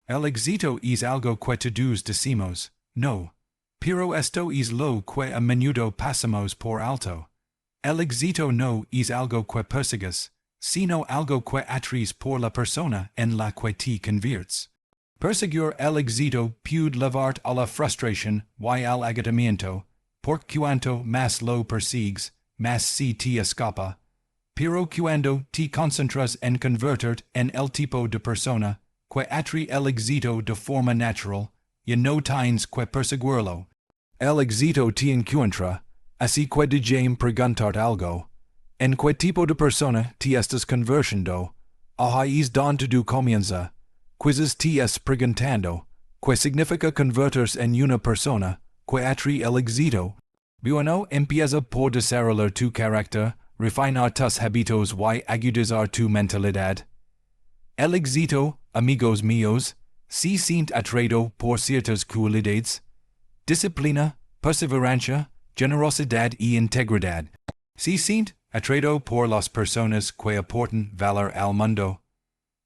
El éxito es algo que todos decimos, no. Pero esto es lo que a menudo pasamos por alto. El éxito no es algo que persigues, sino algo que atraes por la persona en la que te conviertes. Perseguir el éxito puede llevarte a la frustración y al agotamiento, por cuanto más lo persigues, más se te escapa. Pero cuando te concentras en convertirte en el tipo de persona que atrae el éxito de forma natural, ya no tienes que perseguirlo. El éxito te encuentra, así que déjame preguntarte algo. ¿En qué tipo de persona te estás convirtiendo? Ahí es donde tú comienza. Quizzes te es preguntando, ¿qué significa convertirse en una persona que atrae el éxito? Bueno, empieza por desarrollar tu carácter, refinar tus hábitos y agudizar tu mentalidad. El éxito, amigos míos, se siente atraído por ciertas cualidades: disciplina, perseverancia, generosidad y integridad. Se siente atraído por las personas que aportan valor al mundo,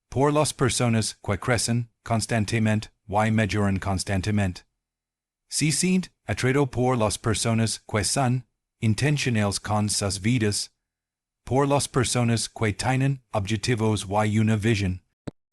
por las personas que crecen constantemente y mejoran constantemente. Se siente atraído por las personas que son intencionales con sus vidas, por las personas que tienen objetivos y una visión.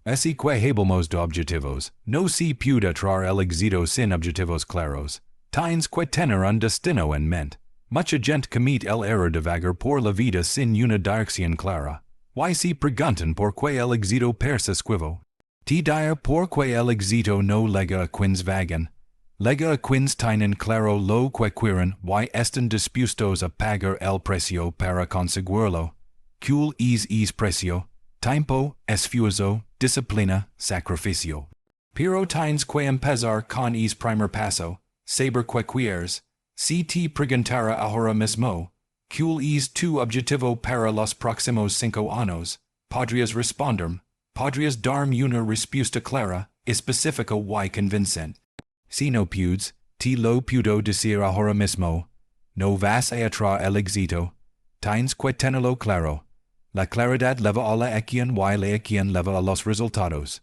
Así que hablamos de objetivos. No se puede atraer el éxito sin objetivos claros. Tienes que tener un destino en mente. Mucha gente comete el error de vagar por la vida sin una dirección clara. Y se preguntan por qué el éxito persisquivo. Te diré por qué el éxito no llega a quienes vagan. Llega a quienes tienen claro lo que quieren y están dispuestos a pagar el precio para conseguirlo. ¿Cuál es precio? Tiempo, esfuerzo, disciplina, sacrificio. Pero tienes que empezar con primer paso, saber qué quieres. Si te preguntara ahora mismo, ¿cuál es tu objetivo para los próximos 5 años? Podrías responderme, podrías darme una respuesta clara, específica y convincente. Si no puedes, te lo puedo decir ahora mismo. No vas a atraer el éxito. Tienes que tenerlo claro. La claridad lleva a la acción y la acción lleva a los resultados.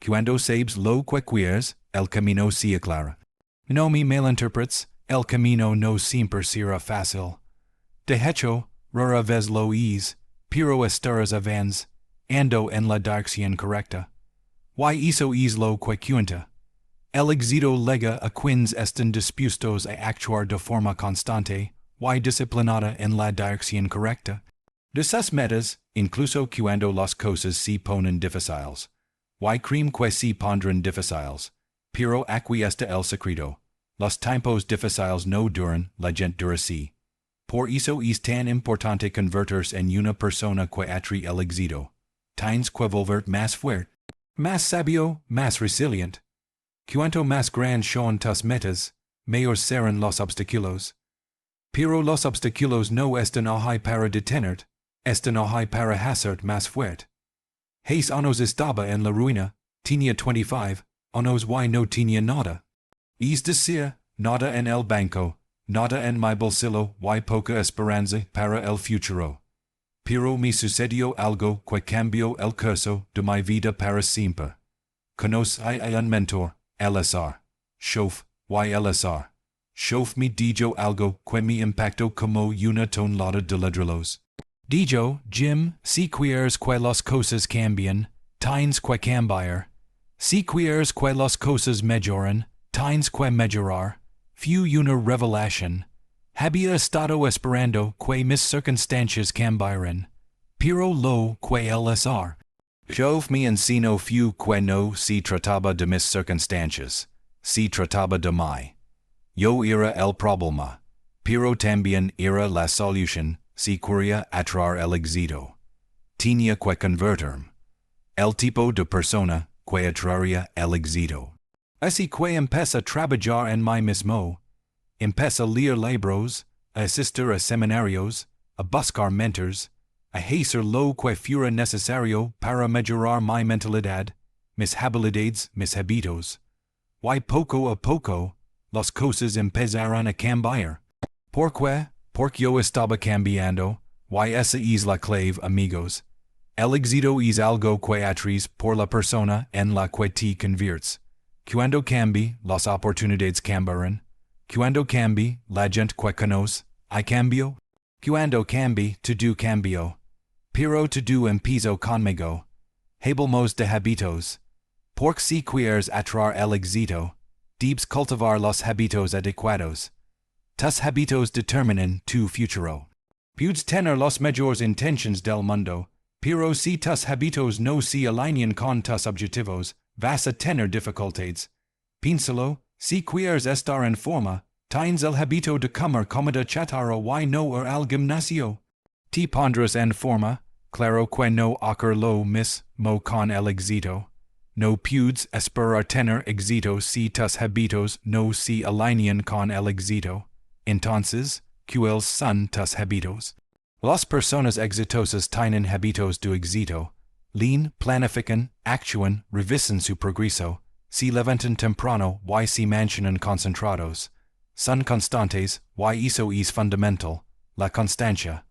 Cuando sabes lo que quieres, el camino se aclara. No me malinterpretes, el camino no siempre será fácil. De hecho, rara vez lo es, pero estarás avance, ando en la dirección correcta. Y eso es lo que cuenta. El éxito llega a quienes están dispuestos a actuar de forma constante y disciplinada en la dirección correcta. De sus metas, incluso cuando las cosas se ponen difíciles. Y creen que se pondrán difíciles. Pero aquí está el secreto. Los tiempos difíciles no duran, la gente dura sí. Por eso es tan importante convertirse en una persona que atrae el éxito. Tienes que volverte más fuerte, más sabio, más resiliente. Cuanto más grandes son tus metas, mayor serán los obstáculos. Pero los obstáculos no están ahí para detenerte, están ahí para hacerte más fuerte. 6 años estaba en la ruina, tenía 25 años y no tenía nada. Es decir, nada en el banco, nada en mi bolsillo y poca esperanza para el futuro. Pero me sucedió algo que cambió el curso de mi vida para siempre. Conocí a un mentor, el azar. Shof, y el azar. Shof me dijo algo que me impactó como una tonelada de ladrillos. Dijo, Jim, si quieres que las cosas cambien, tienes que cambiar. Si quieres que las cosas mejoren, tienes que mejorar. Fue una revelación. Había estado esperando que mis circunstancias cambiaran. Pero lo que el azar. Shof me enseñó fue que no se trataba de mis circunstancias. Se trataba de mí. Yo era el problema. Pero también era la solución. Si quería atraer el éxito. Tenía que convertirme. El tipo de persona que atraería el éxito. Así que empecé a trabajar en mí mismo. Empecé a leer libros, a asistir a seminarios, a buscar mentors, a hacer lo que fuera necesario para mejorar mi mentalidad, mis habilidades, mis hábitos. Y poco a poco, las cosas empezaron a cambiar. ¿Por qué? Porque yo estaba cambiando, y esa es la clave, amigos. El éxito es algo que atraes por la persona en la que te conviertes. Cuando cambie, las oportunidades cambiarán. Cuando cambie, la gente que conoce, hay cambio. Cuando cambie, todo cambio. Pero todo empezó conmigo. Hablemos de hábitos. Porque si quieres atraer el éxito, debes cultivar los hábitos adecuados. Tus hábitos determinan tu futuro. Puedes tener los mejores intentions del mundo, pero si tus hábitos no se alinean con tus objetivos, vas a tener dificultades. Piénsalo, si quieres estar en forma, tienes el hábito de comer comida chatarra y no ir al gimnasio. Te pondrás en forma, claro que no ocurre lo mismo con el éxito. No puedes esperar tener éxito si tus hábitos no se alinean con el éxito. Entonces, ¿cuáles son tus hábitos? Las personas exitosas tienen hábitos de éxito. Planifican, actúan, revisan su progreso, se levantan temprano y se mantienen concentrados. Son constantes, y eso es fundamental, la constancia.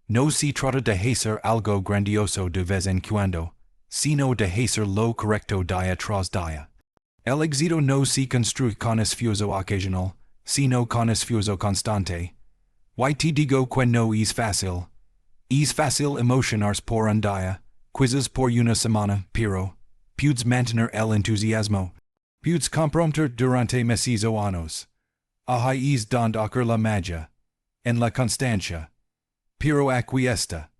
No se trata de hacer algo grandioso de vez en cuando, sino de hacer lo correcto día tras día. El éxito no se construye con esfuerzo ocasional, sino con esfuerzo constante. Y te digo que no es fácil. Es fácil emocionarse por un día, quizás por una semana, pero puedes mantener el entusiasmo. Puedes comprometer durante meses o años. Ahí es donde ocurre la magia, en la constancia. Pero aquí está.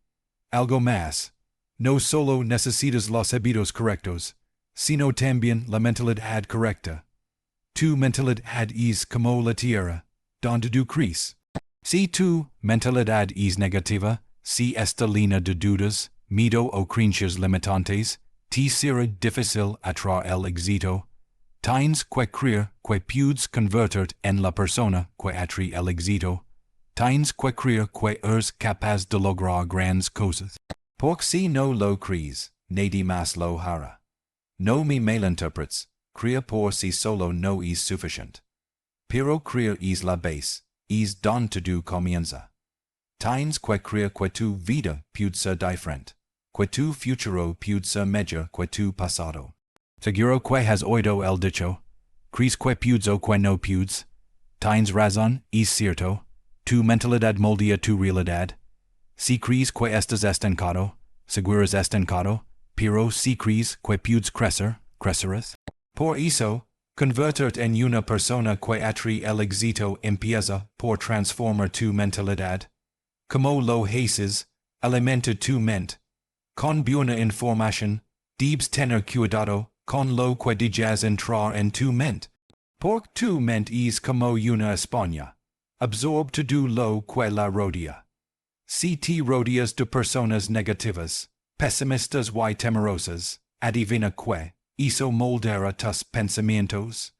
Algo más. No solo necesitas los hábitos correctos, sino también la mentalidad correcta. Tu mentalidad es como la tierra, donde tú creces. Si tu mentalidad es negativa, si está llena de dudas, miedo o creencias limitantes, te será difícil atraer el éxito. Tienes que creer que puedes convertirte en la persona que atrae el éxito. Tienes que creer que eres capaz de lograr grandes cosas. Porque si no lo crees, nadie más lo hará. No me malinterpretes, creer por sí solo no es suficiente. Pero creer es la base, es donde todo comienza. Tienes que creer que tu vida puede ser diferente, que tu futuro puede ser mejor que tu pasado. Seguro que has oído el dicho, crees que puedes o que no puedes. Tienes razón, es cierto, tu mentalidad moldea tu realidad. Si crees que estás estancado, seguirás estancado, pero si crees que puedes crecer, crecerás. Por eso, convertirte en una persona que atrae el éxito empieza por transformar tu mentalidad. Como lo haces, alimenta tu mente. Con buena información, debes tener cuidado con lo que dejas entrar en tu mente. Porque tu mente es como una esponja. Absorbe todo lo que la rodea. Si te rodeas de personas negativas, pesimistas y temerosas, adivina que eso moldeará tus pensamientos.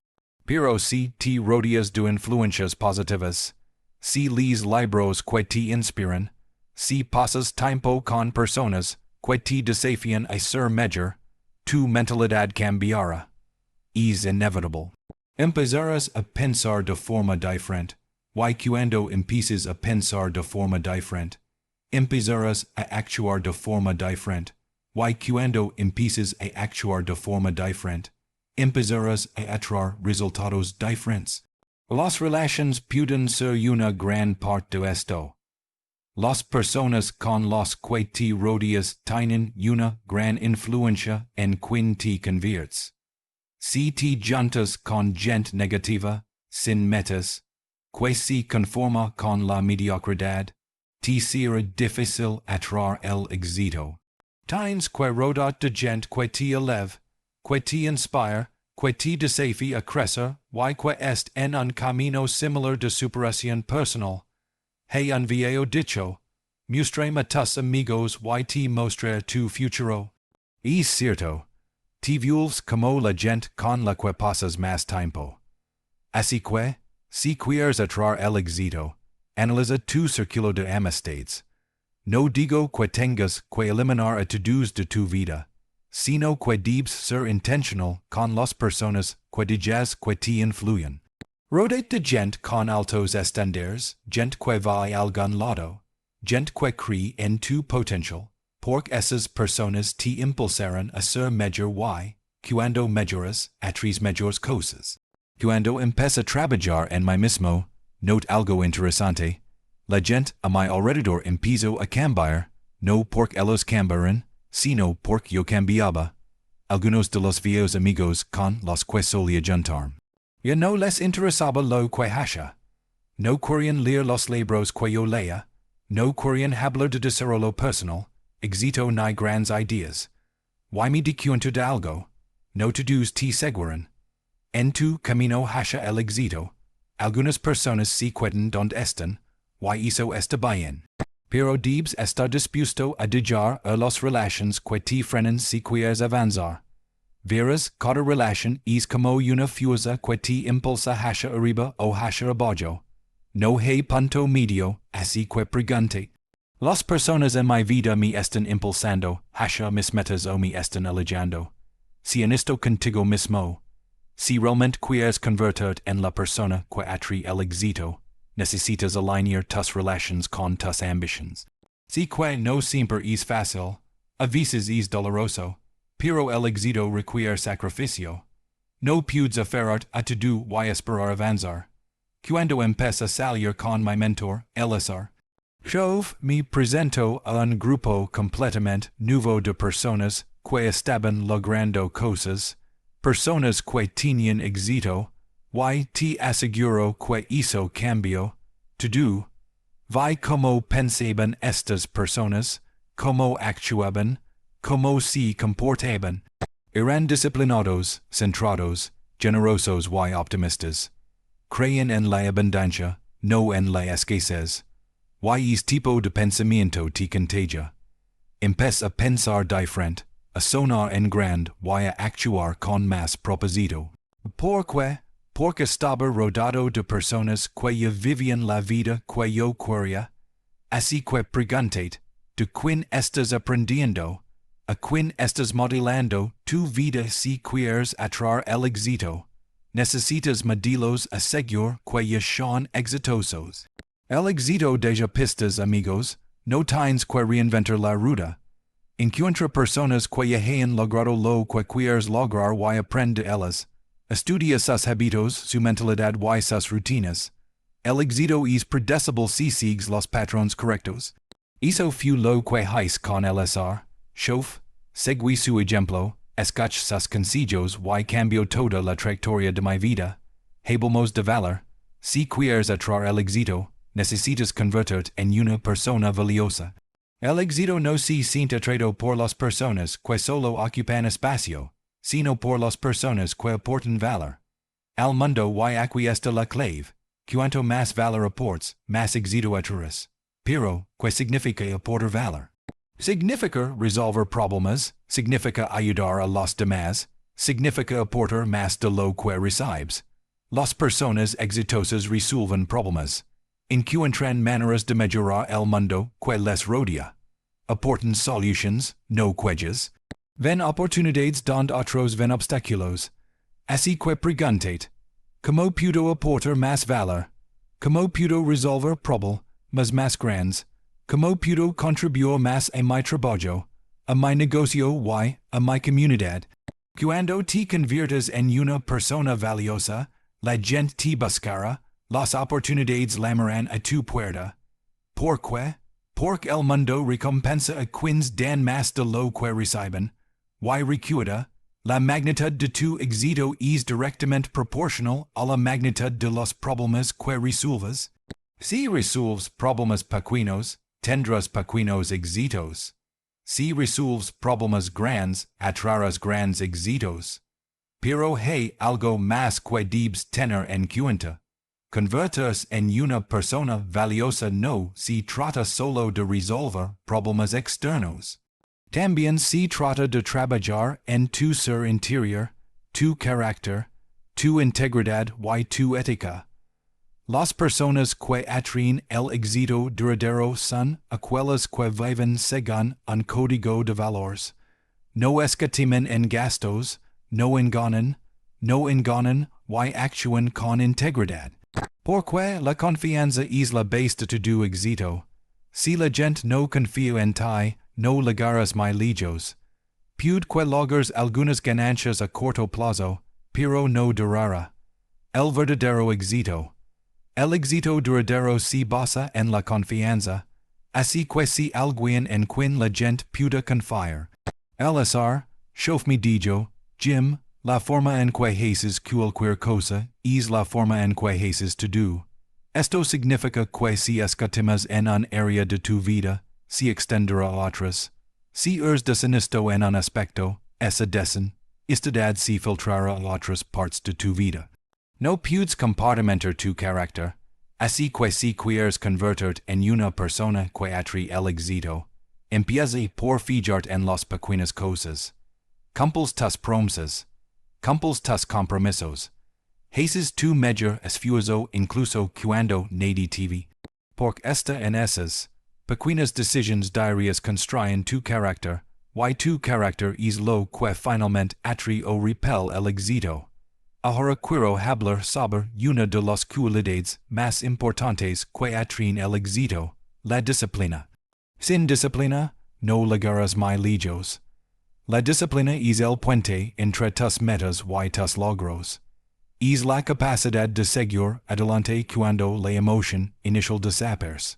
Pero si te rodeas de influencias positivas, si lees libros que te inspiran, si pasas tiempo con personas que te desafían a ser mejor, tu mentalidad cambiará. Es inevitable. Empezarás a pensar de forma diferente. Y cuando empieces a pensar de forma diferente, empezarás a actuar de forma diferente. Y cuando empieces a actuar de forma diferente, empezarás a atraer resultados diferentes. Las relaciones pueden ser una gran parte de esto. Las personas con las que te rodeas tienen una gran influencia en quien te conviertes. Si te juntas con gente negativa, sin metas, que se conforma con la mediocridad, te será difícil atraer el éxito. Tienes que rodearte de gente que te eleve, que te inspire, que te desafíe a crecer y que esté en un camino similar de superación personal. Hey un viejo dicho, muéstrame a tus amigos y te mostraré tu futuro. Es cierto, te vuelves como la gente con la que pasas más tiempo. Así que, si quieres atraer el éxito, analiza tu círculo de amistades. No digo que tengas que eliminar a todos de tu vida, sino que debes ser intencional con las personas que dejas que te influyen. Rodéate de gente con altos estándares, gente que va a algún lado, gente que cree en tu potencial, Porc esas personas te impulsaran a ser mejor y, cuando mejoras, atris mejores cosas. Cuando empecé a trabajar en mí mismo, note algo interesante, la gente a mi alrededor empezó a cambiar, no porque ellos cambiaran, sino porque yo cambiaba. Algunos de los viejos amigos con los que solía juntarme. Ya no les interesaba lo que hacía. No querían leer los libros que yo leía, no querían hablar de desarrollo personal, éxito ni grandes ideas. Y me di cuenta de algo, no todos te seguirán. En tu camino hacia el éxito, algunas personas se quedan donde están, y eso está bien. Pero debes estar dispuesto a dejar las relaciones que te frenan si quieres avanzar. Verás, cada relación es como una fuerza que te impulsa hacia arriba o hacia abajo. No hay punto medio, así que pregunte. Las personas en mi vida me están impulsando hacia mis metas o me están alejando. Si en esto contigo mismo, si realmente quieres convertirte en la persona que atrae el éxito, necesitas alinear tus relaciones con tus ambiciones. Si que no siempre es fácil, a veces es doloroso, pero el éxito requiere sacrificio. No puedes aferrarte a todo y esperar avanzar. Cuando empecé a salir con mi mentor, Elazar, yo me presento a un grupo completamente nuevo de personas que estaban logrando cosas, personas que tenían éxito, y te aseguro que hizo cambio, todo. Vi cómo pensaban estas personas, cómo actuaban, cómo se comportaban. Eran disciplinados, centrados, generosos y optimistas. Creían en la abundancia, no en la escasez. Y es tipo de pensamiento te contagia. Empieza a pensar diferente, a sonar en grande y a actuar con más propósito. Porque estaba rodeado de personas que ya vivían la vida que yo quería. Así que preguntate, ¿de quién estás aprendiendo? ¿A quién estás modelando tu vida si quieres atraer el éxito? Necesitas medirlos a seguir que ya son exitosos. El éxito deja pistas, amigos, no tienes que reinventar la ruta. Encuentra personas que ya hayan logrado lo que quieres lograr y aprende de ellas. Estudia sus hábitos, su mentalidad y sus rutinas. El éxito es predecible si sigues los patrones correctos. Eso fue lo que hice con el azar. Chof, seguí su ejemplo, escuché sus consejos y cambió toda la trayectoria de mi vida. Hablemos de valor. Si quieres atraer el éxito, necesitas convertirte en una persona valiosa. El éxito no se siente atraído por las personas que solo ocupan espacio, sino por las personas que aportan valor. Al mundo y aquí está la clave. Cuanto más valor aportes, más éxito atraerás. Pero, ¿qué significa aportar valor? Significa resolver problemas, significa ayudar a los demás, significa aportar más de lo que recibes. Las personas exitosas resuelven problemas. Encuentran maneras de mejorar el mundo que les rodea. Aportan solutions, no quejas. Ven oportunidades donde otros ven obstáculos. Así que preguntate, ¿cómo puedo aportar más valor? ¿Cómo puedo resolver problemas más grandes? ¿Cómo puedo contribuir más a mi trabajo, a mi negocio y a mi comunidad? Cuando te conviertes en una persona valiosa, la gente te buscará, las oportunidades llamarán a tu puerta. ¿Por qué? Porque el mundo recompensa a quienes dan más de lo que reciben. Y recuerda, la magnitud de tu éxito es directamente proporcional a la magnitud de los problemas que resuelves. Si resuelves problemas pequeños, tendrás pequeños éxitos. Si resuelves problemas grandes, atraerás grandes éxitos. Pero hay algo más que debes tener en cuenta. Convertirse en una persona valiosa no se trata solo de resolver problemas externos. También se trata de trabajar en tu ser interior, tu carácter, tu integridad y tu ética. Las personas que atraen el éxito duradero son aquellas que viven según un código de valores. No escatiman en gastos, no engañan y actúan con integridad. Porque la confianza es la base de tu éxito. Si la gente no confía en ti, no ligaras my legos. Pude que logres algunas ganancias a corto plazo, pero no durara. El verdadero éxito. El éxito duradero se basa en la confianza, así que si alguien en quien la gente pueda confiar. El azar, shof me dijo, Jim, la forma en que haces cualquier cosa es la forma en que haces todo. Esto significa que si escatimas en un área de tu vida, si extenderá a otras. Si eres deshonesto en un aspecto, esa deshonestidad se filtrará a otras partes de tu vida. No puedes compartimentar tu carácter, así que si quieres convertirte en una persona que atrae el éxito, empieza por fijarte en las pequeñas cosas. Cumples tus promesas. Cumples tus compromisos. Haces tu mejor esfuerzo incluso cuando nadie te ve. Porque en esas pequeñas decisiones diarias construyen tu carácter, y tu carácter es lo que finalmente atrae o repel el éxito. Ahora quiero hablar sobre una de las cualidades más importantes que atraen el éxito, la disciplina. Sin disciplina, no llegarás muy lejos. La disciplina es el puente entre tus metas y tus logros. Es la capacidad de seguir adelante cuando la emoción inicial desaparece.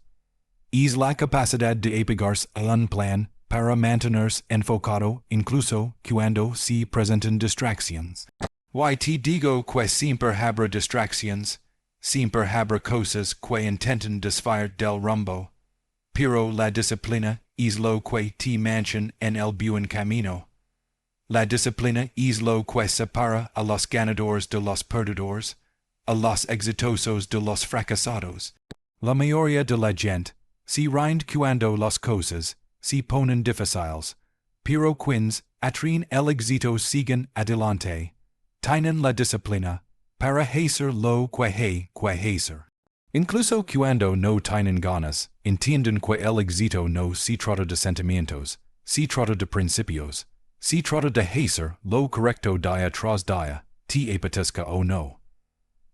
Es la capacidad de apegarse a un plan para mantenerse enfocado incluso cuando se presentan distracciones. Y te digo que siempre habrá distracciones, siempre habrá cosas que intentan desviar del rumbo, pero la disciplina es lo que te mantiene en el buen camino. La disciplina es lo que separa a los ganadores de los perdedores, a los exitosos de los fracasados. La mayoría de la gente se rinde cuando las cosas se ponen difíciles, pero quienes atraen el éxito siguen adelante. Tienen la disciplina para hacer lo que hay que hacer. Incluso cuando no tienen ganas, entienden que el éxito no se trata de sentimientos, se trata de principios, se trata de hacer lo correcto día tras día, te apetezca o no.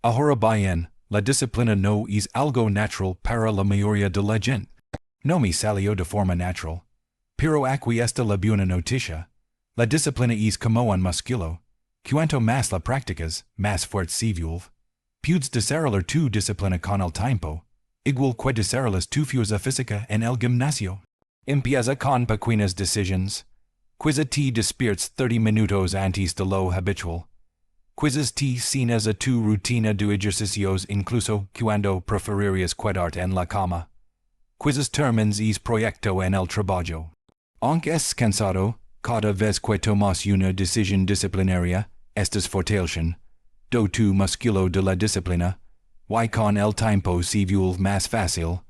Ahora bien, la disciplina no es algo natural para la mayoría de la gente. No me salió de forma natural. Pero aquí está la buena noticia. La disciplina es como un músculo. Cuanto más la practicas, más fuerte se vuelve. Puedes desarrollar tu disciplina con el tiempo, igual que desarrollas tu fuerza física en el gimnasio. Empieza con pequeñas decisiones. Quizá te despiertes 30 minutos antes de lo habitual. Quizás te cenas a tu rutina de ejercicios incluso cuando preferirías quedarte en la cama. Quizás termines ese proyecto en el trabajo. Aunque es cansado, cada vez que tomas una decisión disciplinaria, estás fortaleciendo tu músculo de la disciplina, y con el tiempo se vuelve más fácil,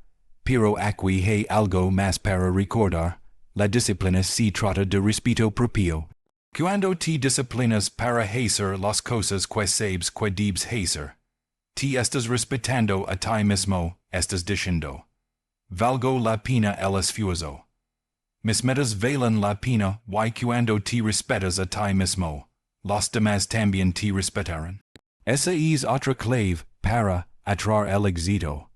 pero aquí hay algo más para recordar, la disciplina se trata de respeto propio. Cuando te disciplinas para hacer las cosas que sabes que debes hacer, te estás respetando a ti mismo, estás diciendo, valgo la pena el esfuerzo. Mis metas valen la pena y cuando te respetas a ti mismo, los demás también te respetarán. Esa es otra clave para atraer el éxito.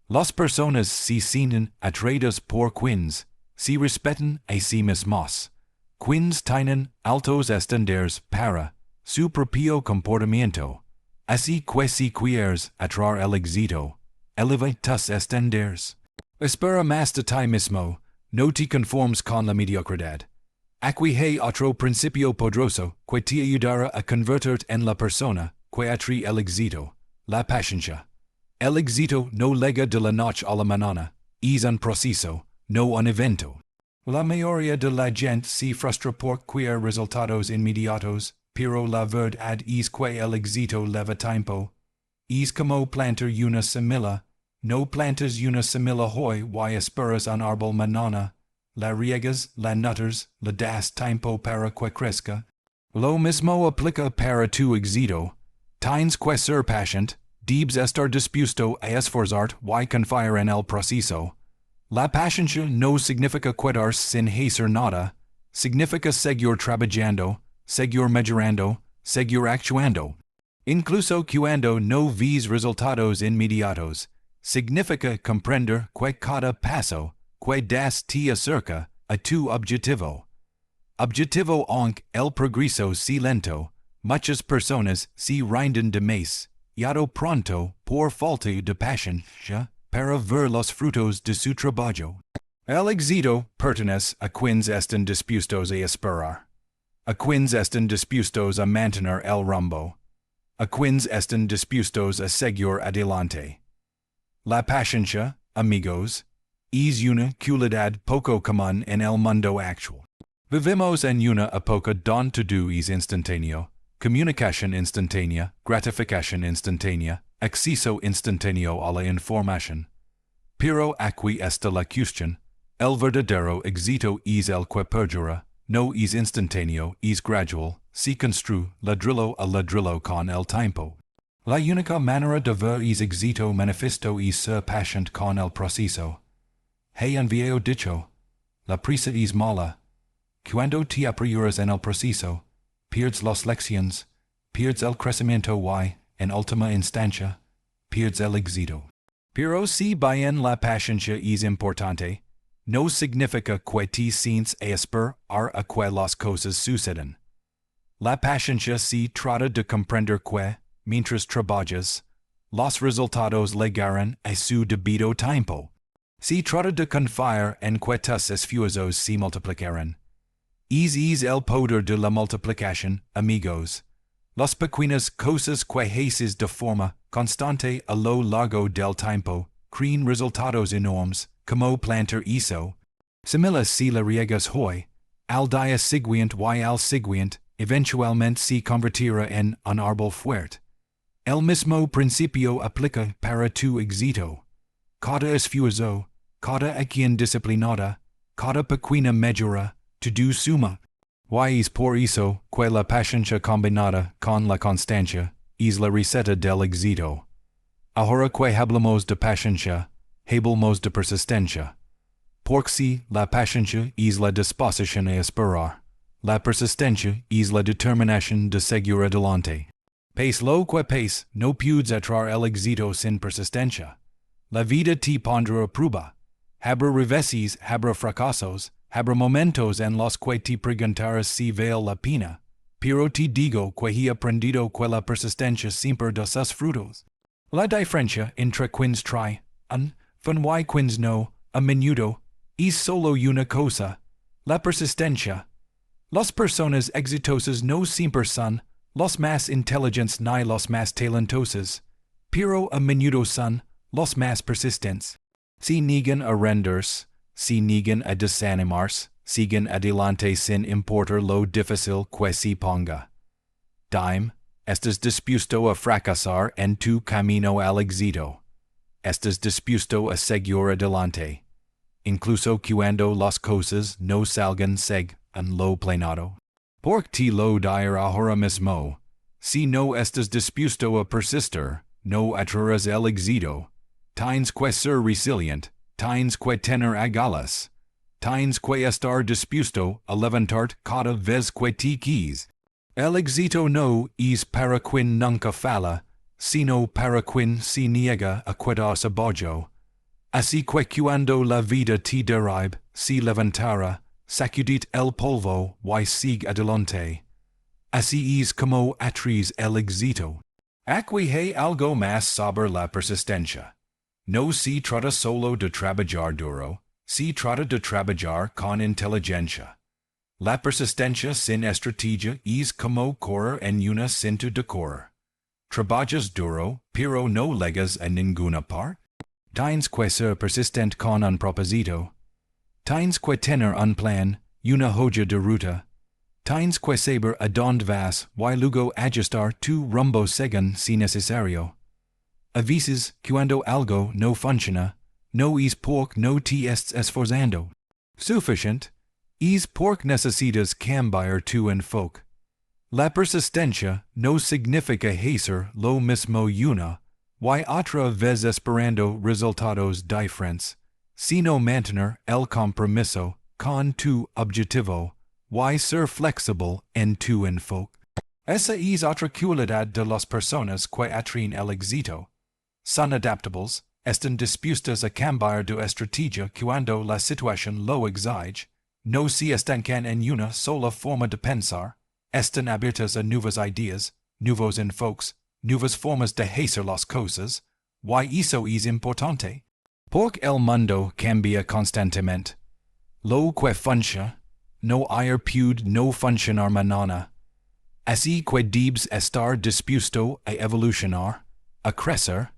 Las personas se sienten atraídas por quienes se respetan a sí mismos. Quienes tienen altos estándares para su propio comportamiento. Así que si quieres atraer el éxito, eleva tus estándares. Espera más de ti mismo, no te conformes con la mediocridad. Aquí hay otro principio poderoso que te ayudará a convertirte en la persona que atrae el éxito, la paciencia. El éxito no llega de la noche a la mañana, es un proceso, no un evento. La mayoría de la gente se frustra por querer resultados inmediatos, pero la verdad es que el éxito lleva tiempo. Es como plantar una semilla. No plantas una semilla hoy y esperas un árbol mañana. La riegas, la notas, le das tiempo para que crezca. Lo mismo aplica para tu éxito. Tienes que ser paciente, debes estar dispuesto a esforzarte y confiar en el proceso. La paciencia no significa quedarse sin hacer nada, significa seguir trabajando, seguir mejorando, seguir actuando. Incluso cuando no ves resultados inmediatos, significa comprender que cada paso que das te acerca a tu objetivo. Objetivo aunque el progreso si lento, muchas personas si rinden de más, yado pronto, por falta de paciencia, para ver los frutos de su trabajo. El éxito pertenece a quienes están dispuestos a esperar, a quienes están dispuestos a mantener el rumbo, a quienes están dispuestos a seguir adelante. La paciencia, amigos, es una cualidad poco común en el mundo actual. Vivimos en una época donde todo es instantáneo, comunicación instantánea, gratificación instantánea, acceso instantáneo a la información. Pero aquí está la cuestión, el verdadero éxito es el que perdura, no es instantáneo, es gradual, se construye ladrillo a ladrillo con el tiempo. La única manera de ver es éxito manifiesto es ser paciente con el proceso. Hey un viejo dicho, la prisa es mala. Cuando te apresuras en el proceso, pierdes las lecciones, pierdes el crecimiento y, en última instancia, pierdes el éxito. Pero si bien la paciencia es importante, no significa que te sientes a esperar a que las cosas sucedan. La paciencia se trata de comprender que, mientras trabajas, los resultados llegarán a su debido tiempo. Se trata de confiar en que tus esfuerzos se multiplicarán. Es el poder de la multiplicación, amigos. Las pequeñas cosas que haces de forma constante a lo largo del tiempo crean resultados enormes, como plantar eso. Similar si la riegas hoy, al día siguiente y al siguiente, eventualmente se convertirá en un árbol fuerte. El mismo principio aplica para tu éxito. Cada esfuerzo, cada acción disciplinada, cada pequeña mejora, todo suma. Y es por eso que la paciencia combinada con la constancia es la receta del éxito. Ahora que hablamos de paciencia, hablamos de persistencia. Porque si la paciencia es la disposición a esperar, la persistencia es la determinación de seguir adelante. Pace lo que pace, no puedes atraer el éxito sin persistencia. La vida te pondrá a prueba. Habrá reveses, habrá fracasos, habrá momentos en los que te preguntarás si vale la pena, pero te digo que he aprendido que la persistencia siempre da sus frutos. La diferencia entre quienes traen y quienes no, a menudo, es solo una cosa, la persistencia. Las personas exitosas no siempre son los más inteligentes ni los más talentosos, pero a menudo son los más persistentes. Si niegan a rendirse, si niegan a desanimarse, siguen adelante sin importar lo difícil que se ponga. Dime, ¿estás dispuesto a fracasar en tu camino al éxito? ¿Estás dispuesto a seguir adelante, incluso cuando las cosas no salgan según lo planeado? Porque te lo diré ahora mismo, si no estás dispuesto a persistir, no atraerás el éxito. Tienes que ser resiliente, tienes que tener agallas, tienes que estar dispuesto a levantarte cada vez que te quis. El éxito no es para quien nunca falla, sino para quien se niega a quedarse abajo. Así que cuando la vida te derribe, se levantará, sacudid el polvo y sigue adelante. Así es como atraes el éxito. Aquí hay algo más sobre la persistencia. No se trata solo de trabajar duro, se trata de trabajar con inteligencia. La persistencia sin estrategia es como correr en una cinta de correr. Trabajas duro, pero no llegas a ninguna parte. Tienes que ser persistente con un propósito. Tienes que tener un plan, una hoja de ruta. Tienes que saber a dónde vas y luego ajustar tu rumbo según si necesario. A veces, cuando algo no funciona, no es porque no te estés esforzando suficiente, es porque necesitas cambiar tu enfoque. La persistencia no significa hacer lo mismo una y otra vez esperando resultados diferentes, sino mantener el compromiso con tu objetivo y ser flexible en tu enfoque. Esa es otra cualidad de las personas que atraen el éxito. Son adaptables, están dispuestas a cambiar de estrategia cuando la situación lo exige, no se estancan en una sola forma de pensar, están abiertas a nuevas ideas, nuevos enfoques, nuevas formas de hacer las cosas. Why eso es importante? Porque el mundo cambia constantemente. Lo que funciona, no ayer puede no funcionar mañana. Así que debes estar dispuesto a evolucionar, a crecer,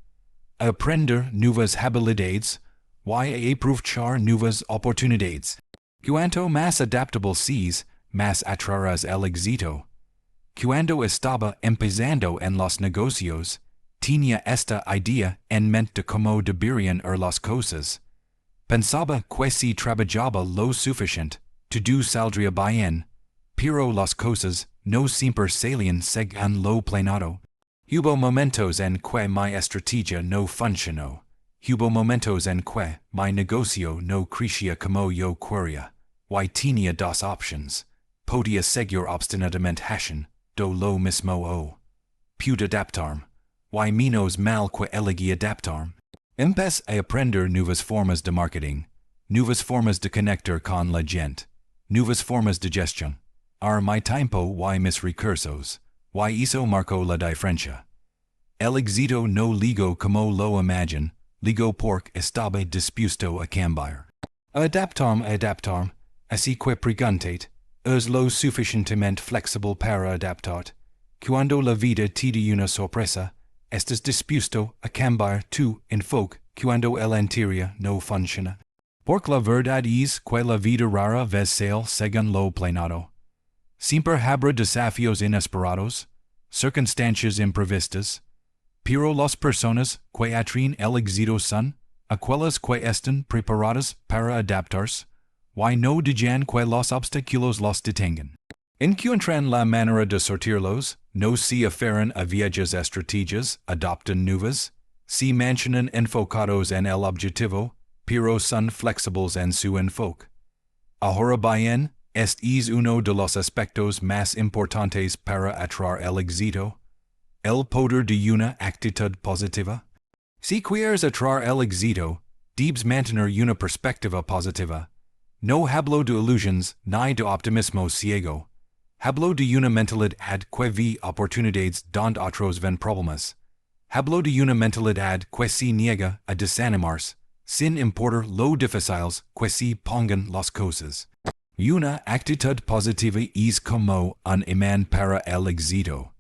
a aprender nuevas habilidades, y a aprovechar nuevas oportunidades. Cuanto más adaptable seas, más atraerás el éxito. Cuando estaba empezando en los negocios, tenía esta idea en mente de cómo deberían las cosas. Pensaba que si trabajaba lo suficiente, todo saldría bien, pero las cosas no siempre salían según lo planeado. Hubo momentos en que mi estrategia no funcionó. Hubo momentos en que mi negocio no crecía como yo quería. Y tenía dos options. Podía seguir obstinadamente haciendo lo mismo o pude adaptarme. Y menos mal que elegí adaptarme. Empecé a aprender nuevas formas de marketing, nuevas formas de conectar con la gente, nuevas formas de gestión. Mi tiempo y mis recursos. Y eso marcó la diferencia. El éxito no ligo como lo imagine, ligo porque estaba dispuesto a cambiar. Adaptarme, así que preguntate, ¿es lo suficientemente flexible para adaptarte? Cuando la vida te da una sorpresa, ¿estás dispuesto a cambiar tu enfoque cuando el anterior no funciona? Porque la verdad es que la vida rara vez sale según lo planeado. Siempre habrá desafíos inesperados, circunstancias imprevistas, pero las personas que atraen el éxito son aquellas que están preparadas para adaptarse, y no dejan que los obstáculos los detengan. Encuentran la manera de sortirlos, no se aferran a viejas estrategias, adoptan nuevas, se mantienen enfocados en el objetivo, pero son flexibles en su enfoque. Ahora bien, este es uno de los aspectos más importantes para atraer el éxito, el poder de una actitud positiva. Si quieres atraer el éxito, debes mantener una perspectiva positiva. No hablo de ilusiones ni de optimismo ciego. Hablo de una mentalidad que ve oportunidades donde otros ven problemas. Hablo de una mentalidad que se niega a desanimarse, sin importar lo difíciles que se pongan las cosas. Una actitud positiva es como un imán para el éxito.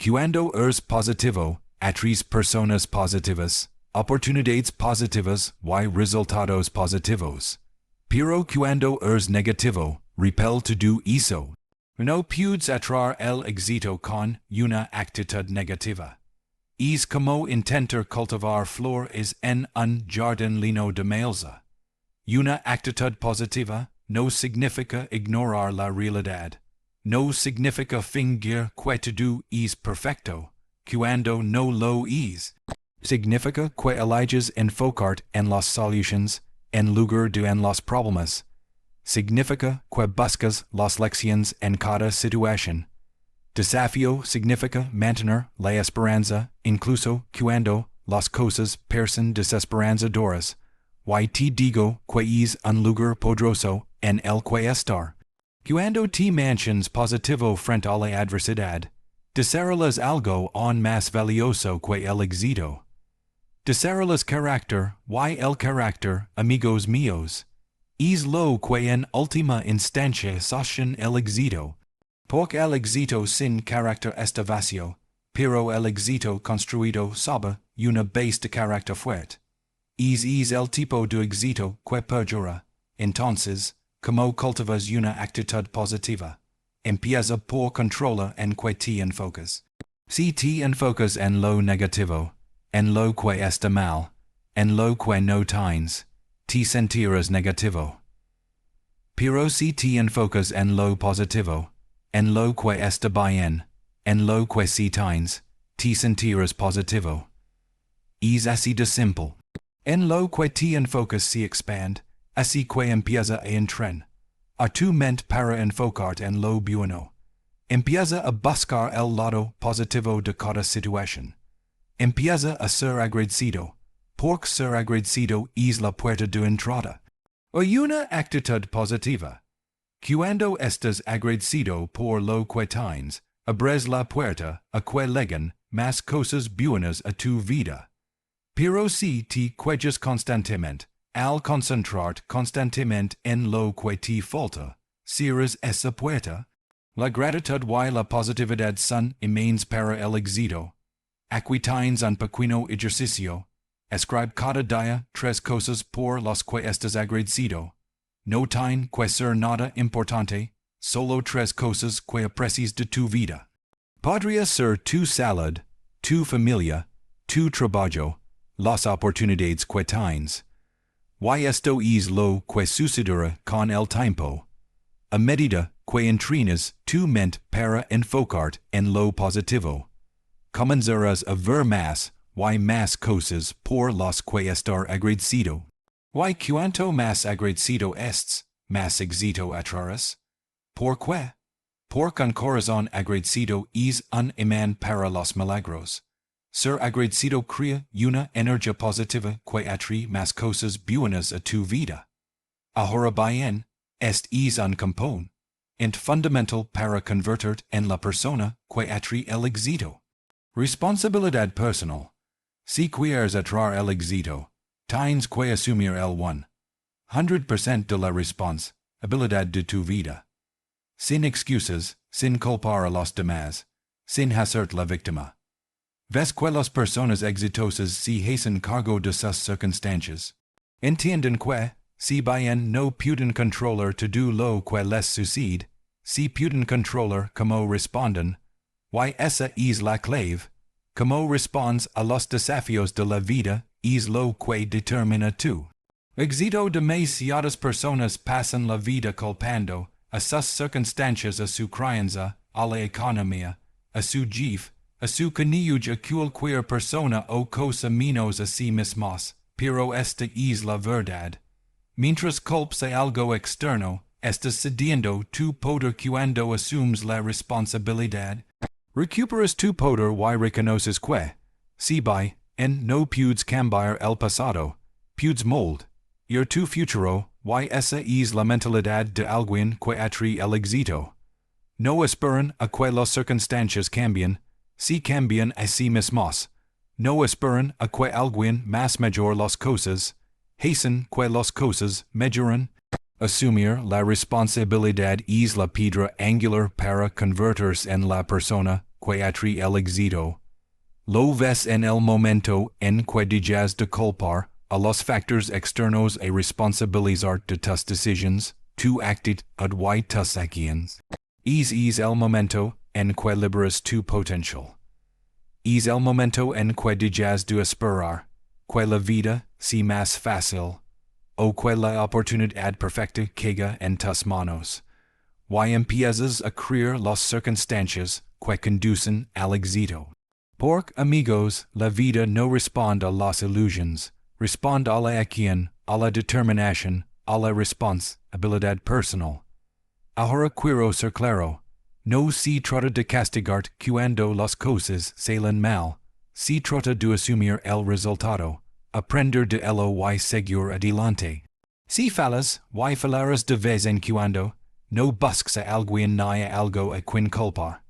Cuando eres positivo, atraes personas positivas, oportunidades positivas y resultados positivos. Pero cuando eres negativo, repel todo eso. No puedes atraer el éxito con una actitud negativa. Es como intentar cultivar flores en un jardín lleno de maleza. Una actitud positiva no significa ignorar la realidad. No significa fingir que todo es perfecto, cuando no lo es. Significa que eliges enfocarte en las soluciones en lugar de en los problemas. Significa que buscas las lecciones en cada situación. Desafío significa mantener la esperanza incluso cuando las cosas parecen desesperanzadoras. Y te digo que es un lugar poderoso en el que estar. Cuando te mantienes positivo frente a la adversidad, desarrollas algo aún más valioso que el éxito. Desarrollas carácter, y el carácter, amigos míos, es lo que en última instancia sostiene el éxito. Porque el éxito sin carácter está vacío, pero el éxito construido sobre una base de carácter fuerte. Es el tipo de éxito que perdura. Entonces, ¿cómo cultivas una actitud positiva? Empieza por controlar en que te enfocas. Si te enfocas en lo negativo, en lo que está mal, en lo que no tienes, te sentirás negativo. Pero si te enfocas en lo positivo, en lo que está bien, en lo que sí tienes, te sentirás positivo. Es así de simple. En lo que te enfocas se expande, así que empieza a entrar a tu mente para enfocarte en lo bueno. Empieza a buscar el lado positivo de cada situación. Empieza a ser agradecido, porque ser agradecido es la puerta de entrada. O una actitud positiva. Cuando estas agradecido por lo que tienes, abres la puerta a que llegan más cosas buenas a tu vida. Pero si te quejas constantemente, al concentrarte constantemente en lo que te falta, cierras esa puerta. La gratitud y la positividad son imanes para el éxito. Aquí tienes un pequeño ejercicio. Escribe cada día 3 cosas por las que estás agradecido. No tiene que ser nada importante, solo 3 cosas que aprecias de tu vida. Podría ser tu salud, tu familia, tu trabajo, las oportunidades que tienes. Y esto es lo que sucederá con el tiempo. A medida que entrenas tu mente para enfocarte en lo positivo, comenzarás a ver más y más cosas por las que estar agradecido. Y cuanto más agradecido estés, más éxito atraerás. ¿Por qué? Porque un corazón agradecido es un imán para los milagros. Ser agradecido crea una energía positiva que atrae más cosas buenas a tu vida. Ahora bien, este es un componente fundamental para convertirte en la persona que atrae el éxito. Responsabilidad personal. Si quieres atraer el éxito, tienes que asumir el 100% de la responsabilidad de tu vida. Sin excusas, sin culpar a los demás, sin hacerte la víctima. Ves que las personas exitosas se hacen cargo de sus circunstancias. Entienden que, si bien no pueden controlar todo lo que les sucede, si pueden controlar cómo responden, y esa es la clave. Cómo respondes a los desafíos de la vida es lo que determina tu éxito. Demasiadas personas pasan la vida culpando a sus circunstancias, a su crianza, a la economía, a su jefe, a su cónyuge, a cualquier persona o cosa menos a sí mismos, pero esta es la verdad. Mientras culpas a algo externo, estás cediendo tu poder. Cuando asumes la responsabilidad, recuperas tu poder y reconoces que, si bien no puedes cambiar el pasado, puedes moldear tu futuro, y esa es la mentalidad de alguien que atrae el éxito. No esperan a que las circunstancias cambien, si cambian a sí mismos. No esperan a que alguien más mejore las cosas, hacen que las cosas mejoren. Asumir la responsabilidad es la piedra angular para convertirse en la persona que atrae el éxito. Lo ves en el momento en que dejas de culpar a los factores externos y responsabilizarte de tus decisiones, tu actitud y tus acciones. Es el momento en que liberas tu potencial. Es el momento en que dejas de esperar que la vida sea más fácil, o que la oportunidad perfecta caiga en tus manos, y empiezas a crear las circunstancias que conducen al éxito. Porque, amigos, la vida no responde a las ilusiones, responde a la acción, a la determinación, a la responsabilidad personal. Ahora quiero ser claro, no se trata de castigarte cuando las cosas salen mal, se trata de asumir el resultado, aprender de ello y seguir adelante. Si fallas, y fallarás de vez en cuando, no busques a alguien ni a algo a quien culpar.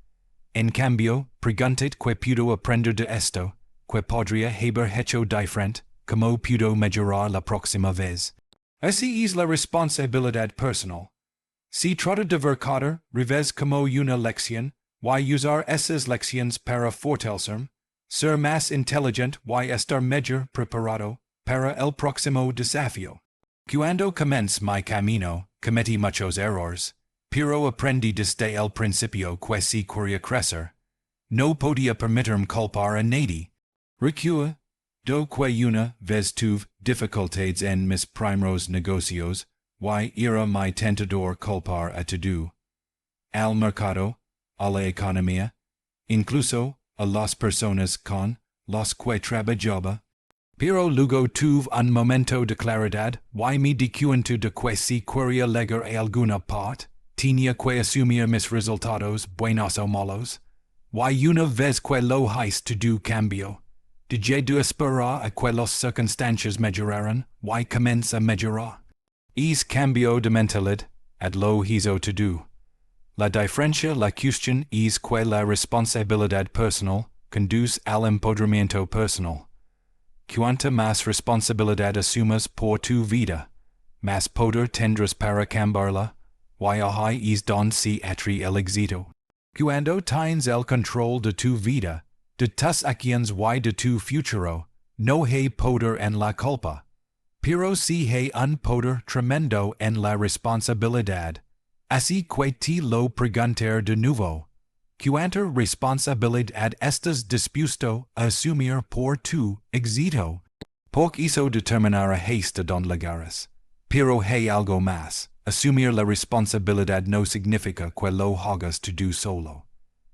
En cambio, pregúntate que puedo aprender de esto, que podría haber hecho diferente, cómo puedo mejorar la próxima vez. Así es la responsabilidad personal. Se trata de ver cada revés como una lección, y usar esas lecciones para fortalecerme, ser más inteligente y estar mejor preparado para el próximo desafío. Cuando comencé mi camino, cometí muchos errores, pero aprendí desde el principio que si quería crecer, no podía permitirme culpar a nadie. Recuerdo que una vez tuve dificultades en mis primeros negocios, y era muy tentador culpar a todo, al mercado, a la economía, incluso a las personas con las que trabajaba. Pero luego tuve un momento de claridad y me di cuenta de que si quería llegar a alguna parte, tenía que asumir mis resultados, buenos o malos. Y una vez que lo hice todo cambió. Dejé de esperar a que las circunstancias mejoraran y comencé a mejorar. Es cambio de mentalidad, ad lo hizo to do. La diferencia la cuestión es que la responsabilidad personal conduce al empoderamiento personal. Cuanta más responsabilidad asumas por tu vida, más poder tendrás para cambiarla, y ahí es donde se atrae el éxito. Cuando tienes el control de tu vida, de tus acciones y de tu futuro, no hay poder en la culpa, pero sí hay un poder tremendo en la responsabilidad. Así que te lo preguntar de nuevo. ¿Cuánta responsabilidad estás dispuesto a asumir por tu éxito? Porque eso determinará hasta donde llegarás. Pero hay algo más. Asumir la responsabilidad no significa que lo hagas tú solo.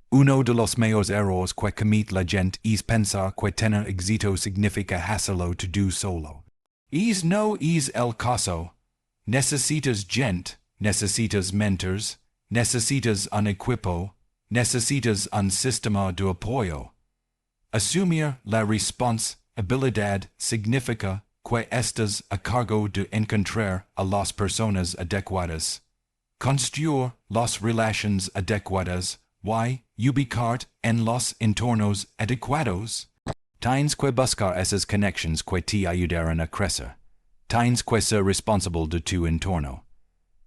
Uno de los mayores errores que comete la gente es pensar que tener éxito significa hacerlo tú solo. No es el caso. Necesitas gente, necesitas mentors, necesitas un equipo, necesitas un sistema de apoyo. Asumir la responsabilidad significa que estás a cargo de encontrar a las personas adecuadas, construir las relaciones adecuadas y ubicarte en los entornos adecuados. Tienes que buscar esas conexiones que te ayudarán a crecer. Tienes que ser responsable de tu entorno.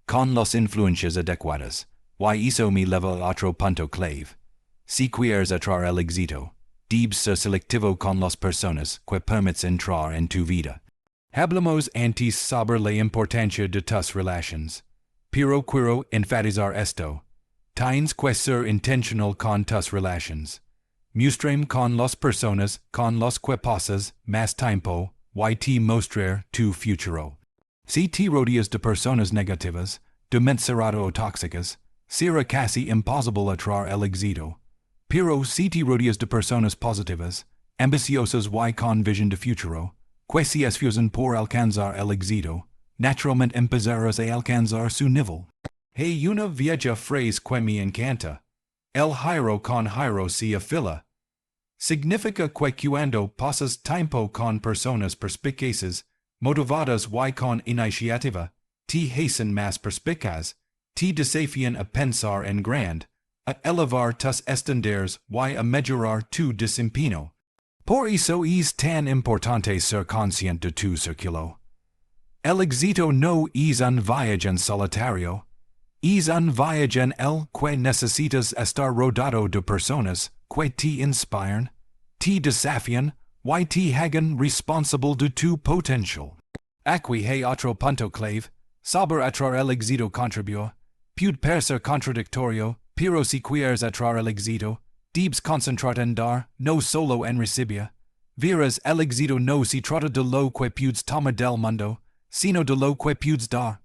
Con las influencias adecuadas, y eso me lleva a otro punto clave. Si quieres atraer el éxito, debes ser selectivo con las personas que permites entrar en tu vida. Hablamos antes sobre la importancia de tus relaciones, pero quiero enfatizar esto. Tienes que ser intentional con tus relaciones. Muéstrame con las personas con las que pasas más tiempo y te mostrar tu futuro. Si te rodeas de personas negativas, demasiado o tóxicas, será casi imposible atraer el éxito. Pero si te rodeas de personas positivas, ambiciosas y con visión de futuro, que se esfuerzan por alcanzar el éxito, naturalmente empezarás a alcanzar su nivel. Hay una vieja frase que me encanta. El giro con giro se afila. Significa que cuando pasas tiempo con personas perspicaces, motivadas y con iniciativa, te hacen más perspicaz, te desafían a pensar en grande, a elevar tus estándares y a mejorar tu desempeño. Por eso es tan importante ser consciente de tu círculo. El éxito no es un viaje en solitario, es un viaje en el que necesitas estar rodeado de personas que te inspiran, te desafían y te hagan responsable de tu potencial. Aquí hay otro punto clave. Saber atraer el éxito contribuye. Puede parecer contradictorio, pero si quieres atraer el éxito, debes concentrarte en dar, no solo en recibir. Verás, el éxito no se trata de lo que puedes tomar del mundo, sino de lo que puedes dar.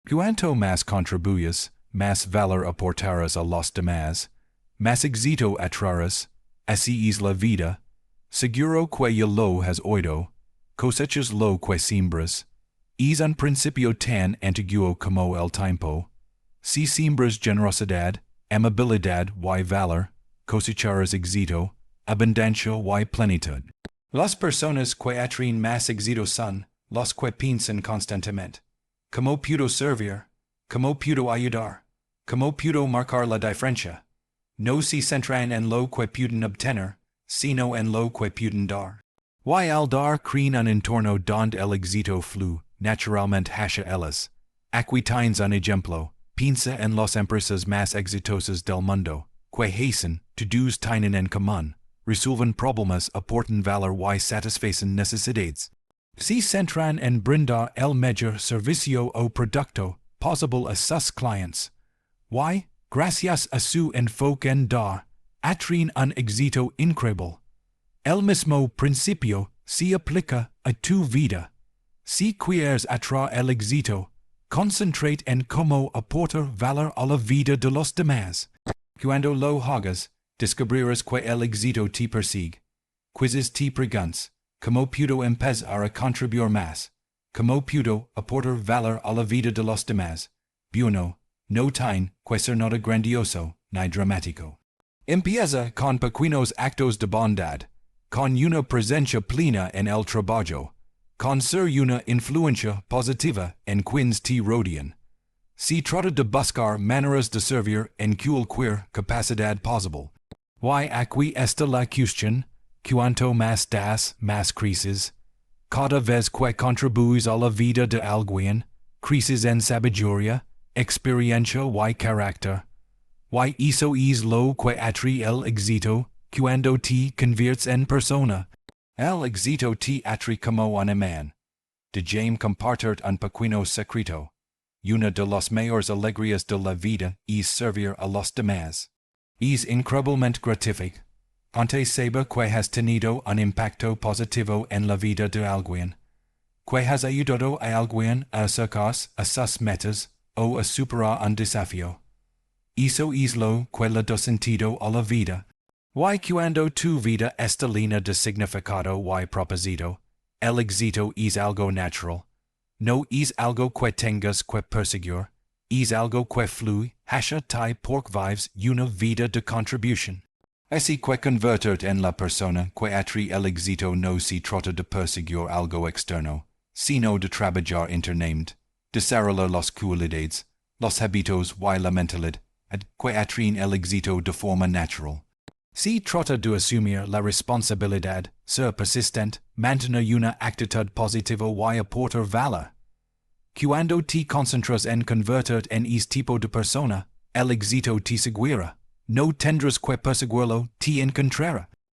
Cuanto más contribuyes, más valor aportarás a los demás, más éxito atraerás. Así es la vida. Seguro que ya lo has oído, cosechas lo que siembras. Es un principio tan antiguo como el tiempo. Si siembras generosidad, amabilidad y valor, cosecharás éxito, abundancia y plenitud. Las personas que atraen más éxito son las que piensan constantemente. ¿Cómo puedo servir? ¿Cómo puedo ayudar? ¿Cómo puedo marcar la diferencia? No se centran en lo que pueden obtener, sino en lo que pueden dar. Y al dar creen un entorno donde el éxito fluye naturalmente hacia ellas. Aquí tienes un ejemplo. Piensa en las empresas más exitosas del mundo, que hacen, todos tienen en común, resuelven problemas, aportan valor y satisfacen necesidades. Se centran en brindar el mejor servicio o producto posible a sus clientes. Y, gracias a su enfoque en dar, atraen un éxito increíble. El mismo principio se aplica a tu vida. Si quieres atraer el éxito, concéntrate en cómo aportar valor a la vida de los demás. Cuando lo hagas, descubrirás que el éxito te persigue. Quizzes te preguntas, ¿cómo puedo empezar a contribuir más? ¿Cómo puedo aportar valor a la vida de los demás? Bueno, no tiene que ser nada grandioso ni dramático. Empieza con pequeños actos de bondad, con una presencia plena en el trabajo, con ser una influencia positiva en quienes te rodean. Si trata de buscar maneras de servir en cualquier capacidad posible. Y aquí está la cuestión, cuanto más das, más creces. Cada vez que contribuyes a la vida de alguien, creces en sabiduría, experiencia y carácter. Y eso es lo que atrae el éxito, cuando te conviertes en persona. El éxito te atrae como un imán. De Jim compartir un pequeño secreto. Una de las mayores alegrías de la vida es servir a los demás. Es increíblemente gratificante saber que has tenido un impacto positivo en la vida de alguien. Que has ayudado a alguien a acercarse a sus metas o a superar un desafío. Eso es lo que le da sentido a la vida. Y cuando tu vida está llena de significado y propósito, el éxito es algo natural. No es algo que tengas que perseguir, es algo que fluye hacia ti porque vives una vida de contribución. Así que convertirte en la persona que atrae el éxito no se trata de perseguir algo externo, sino de trabajar internamente, desarrollar las cualidades, los hábitos y la mentalidad, que atraen el éxito de forma natural. Se trata de asumir la responsabilidad, ser persistente, mantener una actitud positiva y aportar valor. Cuando te concentras en convertirte en este tipo de persona, el éxito te seguirá. No tendrás que perseguirlo, te encontrará.